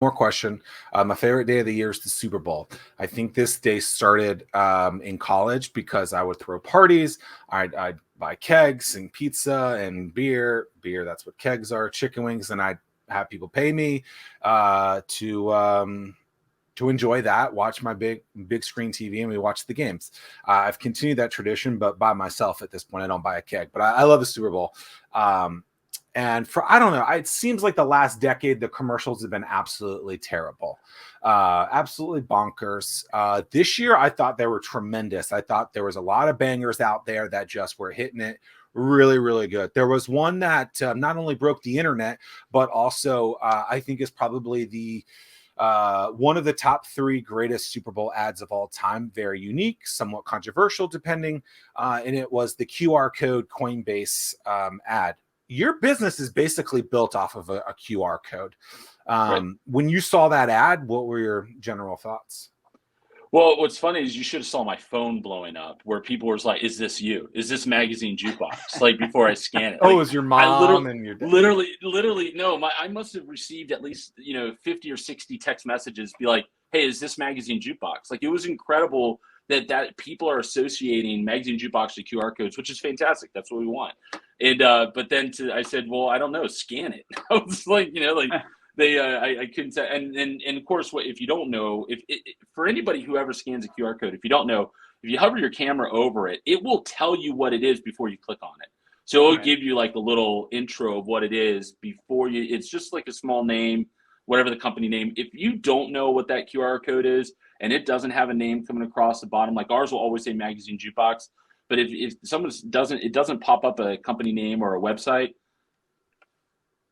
more question. My favorite day of the year is the Super Bowl. I think this day started in college because I would throw parties. I'd buy kegs and pizza and beer. Beer, that's what kegs are. Chicken wings, and I'd have people pay me to enjoy that, watch my big screen TV, and we watch the games. I've continued that tradition, but by myself at this point. I don't buy a keg, but I love the Super Bowl. And I don't know, it seems like the last decade, the commercials have been absolutely terrible, absolutely bonkers. This year, I thought they were tremendous. I thought there was a lot of bangers out there that just were hitting it really, really good. There was one that not only broke the internet, but also I think is probably the one of the top 3 greatest Super Bowl ads of all time. Very unique, somewhat controversial, depending. And it was the QR code Coinbase ad. Your business is basically built off of a QR code. Right. When you saw that ad, what were your general thoughts? Well, what's funny is you should have saw my phone blowing up where people were like, "Is this you? Is this Magazine Jukebox?" Like before I scan it. Oh, Like, it was your mom and your dad. literally, no. I must have received at least 50 or 60 text messages, be like, "Hey, is this Magazine Jukebox?" Like it was incredible that people are associating Magazine Jukebox to QR codes, which is fantastic. That's what we want. And but then I said, well, I don't know, scan it. I was like, they I couldn't say, and of course, what if you don't know, if for anybody who ever scans a QR code, if you don't know, if you hover your camera over it, it will tell you what it is before you click on it. So it'll give you like the little intro of what it is before you. It's just like a small name, whatever the company name. If you don't know what that QR code is and it doesn't have a name coming across the bottom, like ours will always say Magazine Jukebox. But if someone doesn't pop up a company name or a website,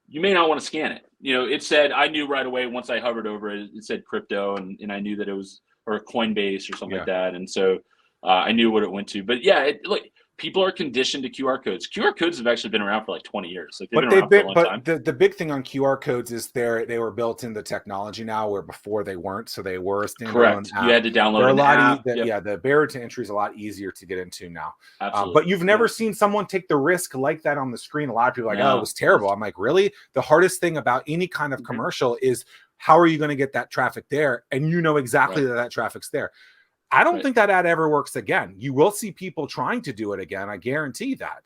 you may not want to scan it. It said, I knew right away once I hovered over it, it said crypto, and I knew that it was, or Coinbase or something like that. And so I knew what it went to. But yeah, look, people are conditioned to QR codes. QR codes have actually been around for like 20 years. Like they've been around for a long time. The big thing on QR codes is they were built into technology now, where before they weren't. So they were a standalone Correct. app. You had to download an app. Yeah, the barrier to entry is a lot easier to get into now. Absolutely. But you've never seen someone take the risk like that on the screen. A lot of people are like, oh, it was terrible. I'm like, really? The hardest thing about any kind of commercial is how are you going to get that traffic there? And you know exactly that traffic's there. I don't think that ad ever works again. You will see people trying to do it again. I guarantee that.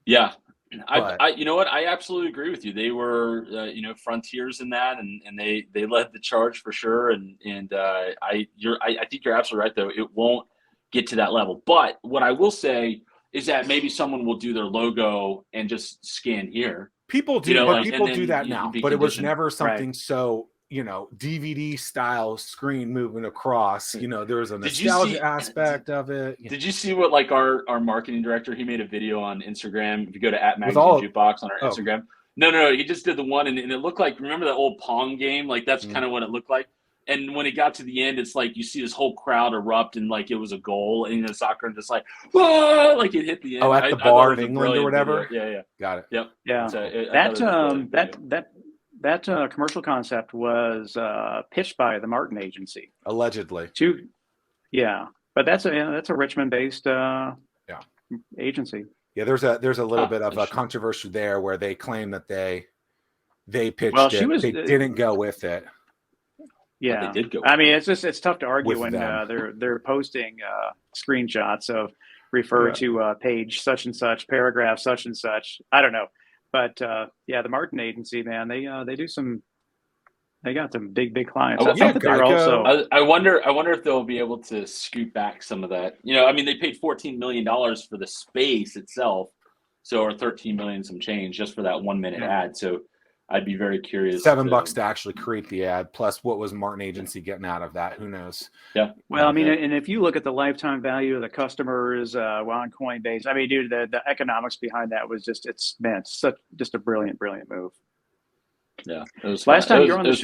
Yeah. You know what? I absolutely agree with you. They were, frontiers in that, and they led the charge for sure. And I think you're absolutely right, though. It won't get to that level. But what I will say is that maybe someone will do their logo and just scan here. People do, people do that now. But it was never something so, DVD style screen moving across. There was a nostalgia aspect of it. Did you see what our marketing director? He made a video on Instagram. If you go to @MagazineJukebox on our Instagram, no, he just did the one, and it looked like, remember that old Pong game? Like that's kind of what it looked like. And when it got to the end, it's like you see this whole crowd erupt, and like it was a goal, and soccer, and just like, whoa, like it hit the end. Oh, at the bar in England or whatever. Video. Yeah, got it. Yep. Yeah, that commercial concept was pitched by the Martin Agency, allegedly. But that's a Richmond-based agency. Yeah, there's a little bit of a controversy there where they claim that they pitched it. They didn't go with it. Yeah, they did go. I mean, it's tough to argue when they're posting screenshots of refer to page such and such, paragraph such and such. I don't know. But the Martin Agency, man, they got some big clients. I wonder if they'll be able to scoot back some of that. I mean, they paid $14 million for the space itself, or 13 million some change just for that 1 minute ad. So I'd be very curious. $7 to actually create the ad, plus what was Martin Agency getting out of that? Who knows? Yeah. Well, I mean, and if you look at the lifetime value of the customers on Coinbase, I mean, dude, the economics behind that was just a brilliant move. Yeah. It was last time you were on the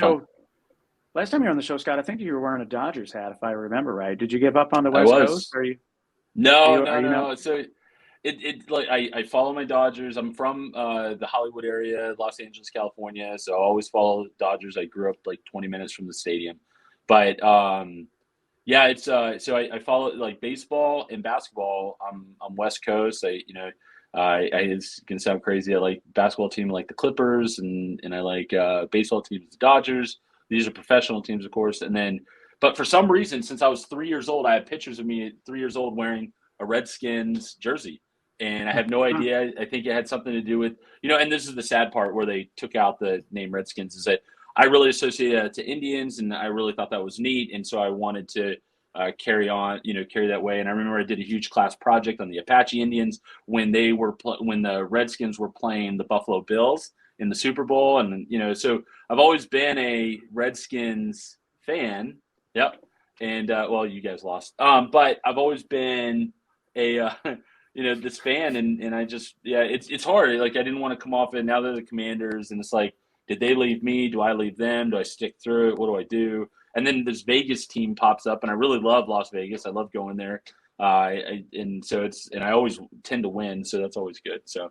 show, Scott, I think you were wearing a Dodgers hat, if I remember right. Did you give up on the West Coast? Are you? No. So I follow my Dodgers. I'm from the Hollywood area, Los Angeles, California. So I always follow the Dodgers. I grew up like 20 minutes from the stadium. But it's so I follow like baseball and basketball. I'm West Coast. It's gonna sound crazy. I like basketball team like the Clippers, and I like baseball teams the Dodgers. these are professional teams, of course. And then, but for some reason, since I was 3 years old, I have pictures of me at 3 years old wearing a Redskins jersey. And I have no idea. I think it had something to do with, and this is the sad part where they took out the name Redskins, is that I really associated that to Indians, and I really thought that was neat. And so I wanted to carry that way. And I remember I did a huge class project on the Apache Indians when when the Redskins were playing the Buffalo Bills in the Super Bowl. And, so I've always been a Redskins fan. Yep. And, you guys lost. But I've always been a, this fan, and I just, it's hard. Like, I didn't want to come off it. Now they're the Commanders, and it's like, did they leave me? Do I leave them? Do I stick through it? What do I do? And then this Vegas team pops up, and I really love Las Vegas. I love going there. And I always tend to win, so that's always good. So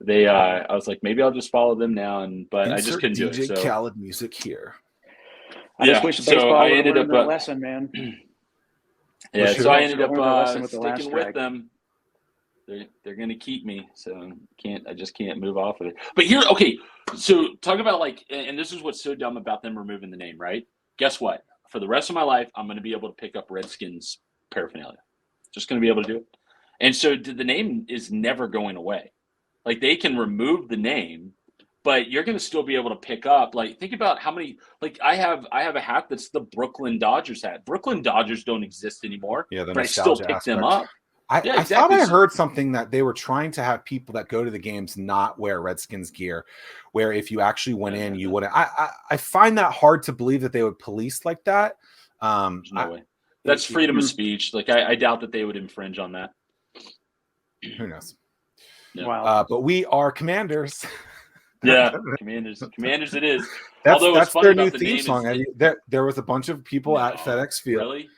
I was like, maybe I'll just follow them now, but I just couldn't do it. DJ So Khaled music here. I just wish the baseball would have learned their lesson, man. Yeah, so I ended up sticking with them. They're going to keep me, so I just can't move off of it. But here, okay, so talk about and this is what's so dumb about them removing the name, right? Guess what? For the rest of my life, I'm going to be able to pick up Redskins paraphernalia. Just going to be able to do it. And so the name is never going away. Like, they can remove the name, but you're going to still be able to pick up. Like, think about how many. Like, I have a hat that's the Brooklyn Dodgers hat. Brooklyn Dodgers don't exist anymore. Yeah, but I still pick them up. I thought I heard something that they were trying to have people that go to the games not wear Redskins gear, where if you actually went in, you wouldn't. I find that hard to believe that they would police like that. There's no way. That's freedom of speech. Like, I doubt that they would infringe on that. Who knows? Yeah. Wow. But we are Commanders. Yeah, Commanders it is. That's their new theme song. There was a bunch of people at FedEx Field. Really?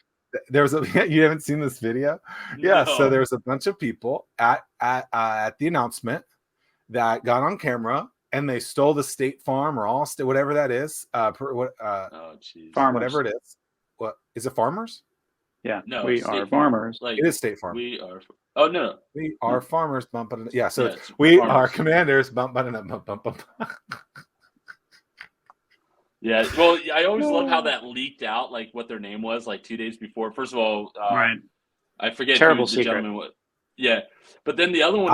You haven't seen this video? Yeah, so there was a bunch of people at the announcement that got on camera, and they stole the State Farm or Allstate, whatever that is. Farmers, whatever it is. What is it? Farmers? Yeah, no, we are farmers. Like, it is State Farm. We are. Oh no, we are farmers. Bump, yeah, so yeah, we farmers. are Commanders. Bump, bump, bump, bump. Yeah, well, I always love how that leaked out, like what their name was, like 2 days before. First of all, right. I forget Terrible who the secret. gentleman was. Yeah, but then the other one,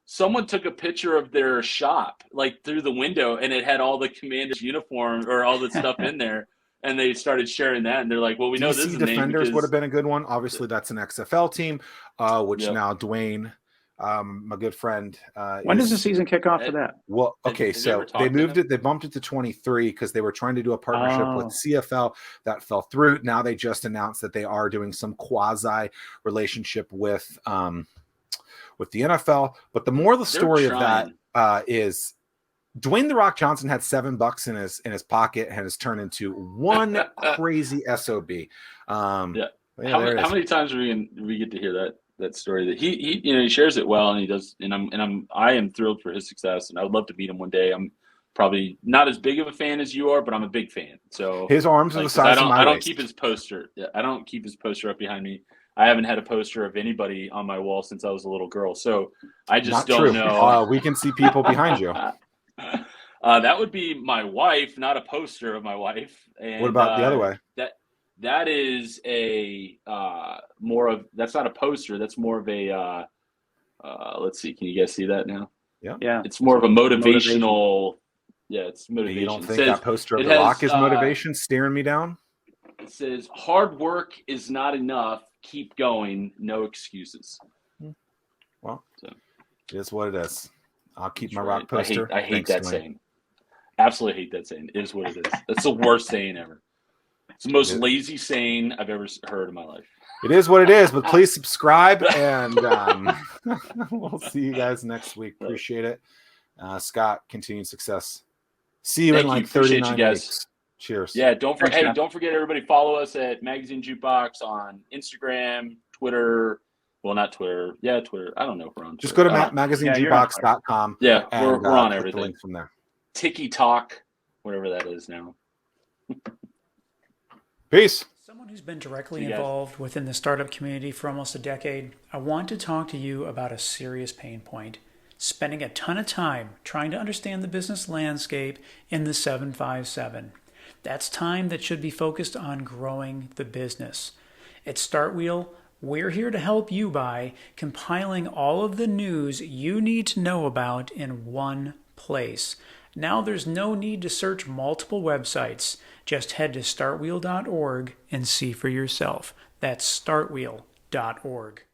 someone took a picture of their shop, like through the window, and it had all the Commanders uniform or all the stuff in there, and they started sharing that, and they're like, "Well, we know this is the name." Defenders would have been a good one. Obviously, that's an XFL team, which now Dwayne. My good friend. When does the season kick off for that? Well, okay, so they moved it. They bumped it to 23 because they were trying to do a partnership with CFL that fell through. Now they just announced that they are doing some quasi relationship with the NFL. But the more the story of that is Dwayne "The Rock" Johnson had $7 in his pocket and has turned into one crazy SOB. How many times do we get to hear that story that he shares it well, and he does, and I am thrilled for his success, and I would love to meet him one day. I'm probably not as big of a fan as you are, but I'm a big fan. So his arms are the size of my waist. I don't keep his poster. Yeah, I don't keep his poster up behind me. I haven't had a poster of anybody on my wall since I was a little girl. So I just don't know. We can see people behind you. That would be my wife, not a poster of my wife. And, what about the other way? That is that's not a poster. That's more of a, let's see. Can you guys see that now? Yeah. It's more of a motivational. Yeah, it's motivation. You don't think that poster of The Rock is motivation, staring me down? It says, "Hard work is not enough. Keep going. No excuses." Well, it is what it is. I'll keep my Rock poster. I hate that saying. Absolutely hate that saying. It is what it is. That's the worst saying ever. It's the most lazy saying I've ever heard in my life. It is what it is, but please subscribe, and we'll see you guys next week. Appreciate it. Scott, continued success. See you in 39 weeks. Cheers. Yeah, don't forget everybody, follow us at Magazine Jukebox on Instagram, Twitter. Well, not Twitter. Yeah, Twitter. I don't know if we're on Twitter. Just go to magazinejukebox.com. Yeah, we're on everything. Link from there. Tiki Talk, whatever that is now. Peace. Someone who's been directly involved within the startup community for almost a decade, I want to talk to you about a serious pain point. spending a ton of time trying to understand the business landscape in the 757. That's time that should be focused on growing the business. At StartWheel, we're here to help you by compiling all of the news you need to know about in one place. Now there's no need to search multiple websites. Just head to startwheel.org and see for yourself. That's startwheel.org.